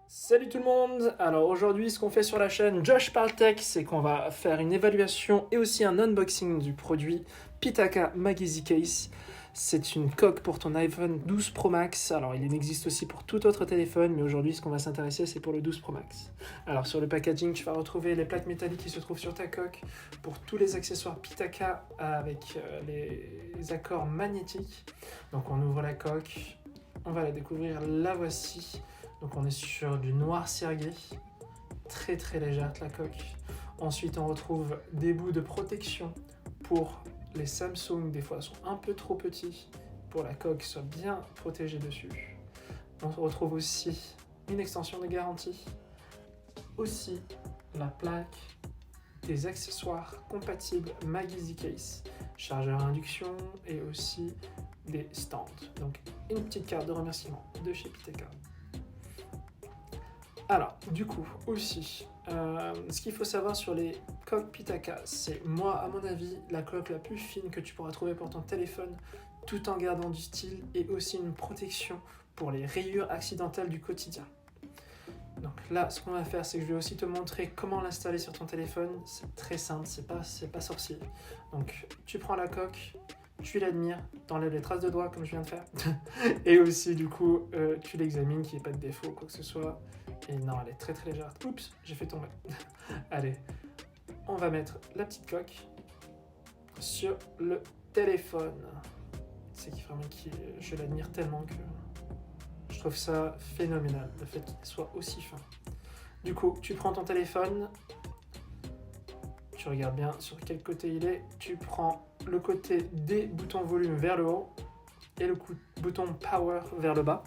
Salut tout le monde. Alors aujourd'hui, ce qu'on fait sur la chaîne Josh Parle Tech, c'est qu'on va faire une évaluation et aussi un unboxing du produit Pitaka Mag-Easy Case. C'est une coque pour ton iPhone 12 Pro Max. Alors il en existe aussi pour tout autre téléphone, mais aujourd'hui ce qu'on va s'intéresser c'est pour le 12 Pro Max. Alors sur le packaging, tu vas retrouver les plaques métalliques qui se trouvent sur ta coque pour tous les accessoires Pitaka avec les accords magnétiques. Donc on ouvre la coque, on va la découvrir, la voici. Donc on est sur du noir cirgué, très très légère la coque. Ensuite on retrouve des bouts de protection pour les Samsung, des fois sont un peu trop petits pour la coque soit bien protégée dessus. On retrouve aussi une extension de garantie, aussi la plaque, des accessoires compatibles Mag-Easy Case, chargeur à induction et aussi des stands. Donc une petite carte de remerciement de chez Pitaka. Alors, du coup, aussi, ce qu'il faut savoir sur les coques Pitaka, c'est, moi, à mon avis, la coque la plus fine que tu pourras trouver pour ton téléphone, tout en gardant du style et aussi une protection pour les rayures accidentelles du quotidien. Donc là, ce qu'on va faire, c'est que je vais aussi te montrer comment l'installer sur ton téléphone. C'est très simple, c'est pas sorcier. Donc, tu prends la coque, tu l'admires, t'enlèves les traces de doigts comme je viens de faire, et aussi, du coup, tu l'examines, qu'il n'y ait pas de défaut, quoi que ce soit. Et non, elle est très très légère. Oups, j'ai fait tomber. Allez, on va mettre la petite coque sur le téléphone. C'est vraiment je l'admire tellement que je trouve ça phénoménal, le fait qu'il soit aussi fin. Du coup, tu prends ton téléphone, tu regardes bien sur quel côté il est, tu prends le côté des boutons volume vers le haut et le bouton power vers le bas.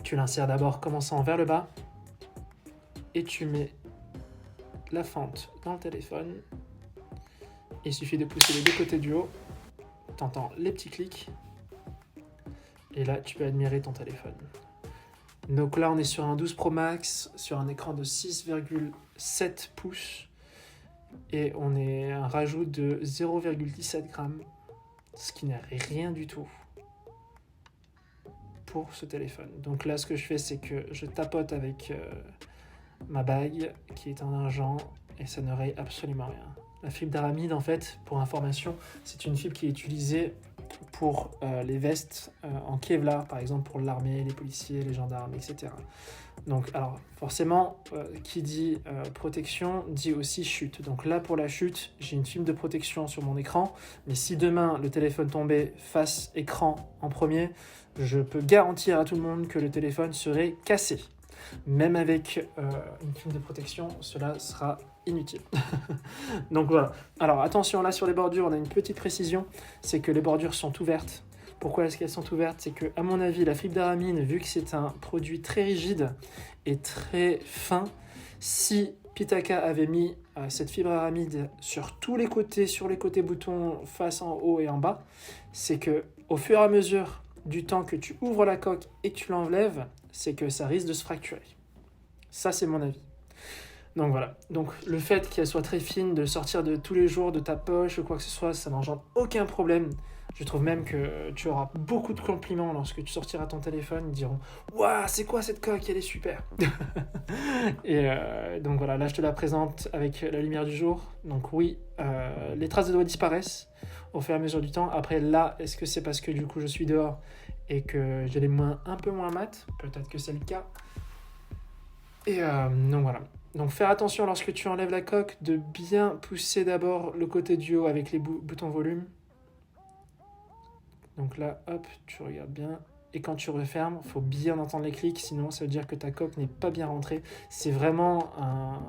Tu l'insères d'abord commençant vers le bas et tu mets la fente dans le téléphone. Il suffit de pousser les deux côtés du haut. Tu entends les petits clics. Et là, tu peux admirer ton téléphone. Donc là, on est sur un 12 Pro Max, sur un écran de 6,7 pouces. Et on est un rajout de 0,17 grammes, ce qui n'est rien du tout pour ce téléphone. Donc là, ce que je fais, c'est que je tapote avec ma bague qui est en argent et ça ne raye absolument rien. La fibre d'aramide, en fait, pour information, c'est une fibre qui est utilisée pour les vestes en Kevlar, par exemple pour l'armée, les policiers, les gendarmes, etc. Donc, alors, forcément, qui dit protection dit aussi chute. Donc là, pour la chute, j'ai une film de protection sur mon écran, mais si demain le téléphone tombait face écran en premier, je peux garantir à tout le monde que le téléphone serait cassé. Même avec une film de protection, cela sera inutile. Donc voilà. Alors attention, là sur les bordures, on a une petite précision, c'est que les bordures sont ouvertes. Pourquoi est-ce qu'elles sont ouvertes? C'est que, à mon avis, la fibre d'aramine, vu que c'est un produit très rigide et très fin, si Pitaka avait mis cette fibre aramide sur tous les côtés, sur les côtés boutons, face en haut et en bas, c'est que au fur et à mesure du temps que tu ouvres la coque et que tu l'enlèves, c'est que ça risque de se fracturer. Ça, c'est mon avis. Donc voilà. Donc le fait qu'elle soit très fine, de sortir de tous les jours de ta poche ou quoi que ce soit, ça n'engendre aucun problème. Je trouve même que tu auras beaucoup de compliments lorsque tu sortiras ton téléphone. Ils diront « Waouh, c'est quoi cette coque? Elle est super !» Et donc voilà, là je te la présente avec la lumière du jour. Donc oui, les traces de doigts disparaissent au fur et à mesure du temps. Après là, est-ce que c'est parce que du coup je suis dehors et que j'ai les mains un peu moins mates? Peut-être que c'est le cas. Et donc voilà. Donc faire attention lorsque tu enlèves la coque de bien pousser d'abord le côté du haut avec les boutons volume. Donc là, hop, tu regardes bien. Et quand tu refermes, il faut bien entendre les clics, sinon ça veut dire que ta coque n'est pas bien rentrée. C'est vraiment un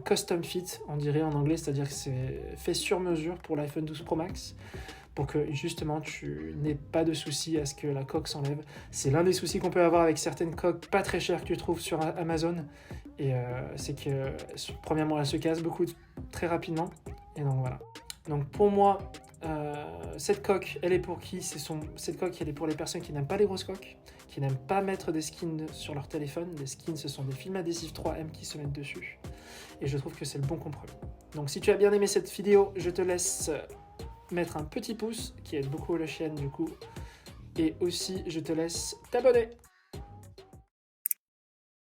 custom fit, on dirait en anglais, c'est-à-dire que c'est fait sur mesure pour l'iPhone 12 Pro Max, pour que justement tu n'aies pas de soucis à ce que la coque s'enlève. C'est l'un des soucis qu'on peut avoir avec certaines coques pas très chères que tu trouves sur Amazon. Et c'est que, premièrement, elle se casse très rapidement. Et donc voilà. Donc pour moi, cette coque, elle est pour qui? Cette coque, elle est pour les personnes qui n'aiment pas les grosses coques, qui n'aiment pas mettre des skins sur leur téléphone. Les skins, ce sont des films adhésifs 3M qui se mettent dessus. Et je trouve que c'est le bon compromis. Donc si tu as bien aimé cette vidéo, je te laisse mettre un petit pouce, qui aide beaucoup la chaîne du coup. Et aussi, je te laisse t'abonner.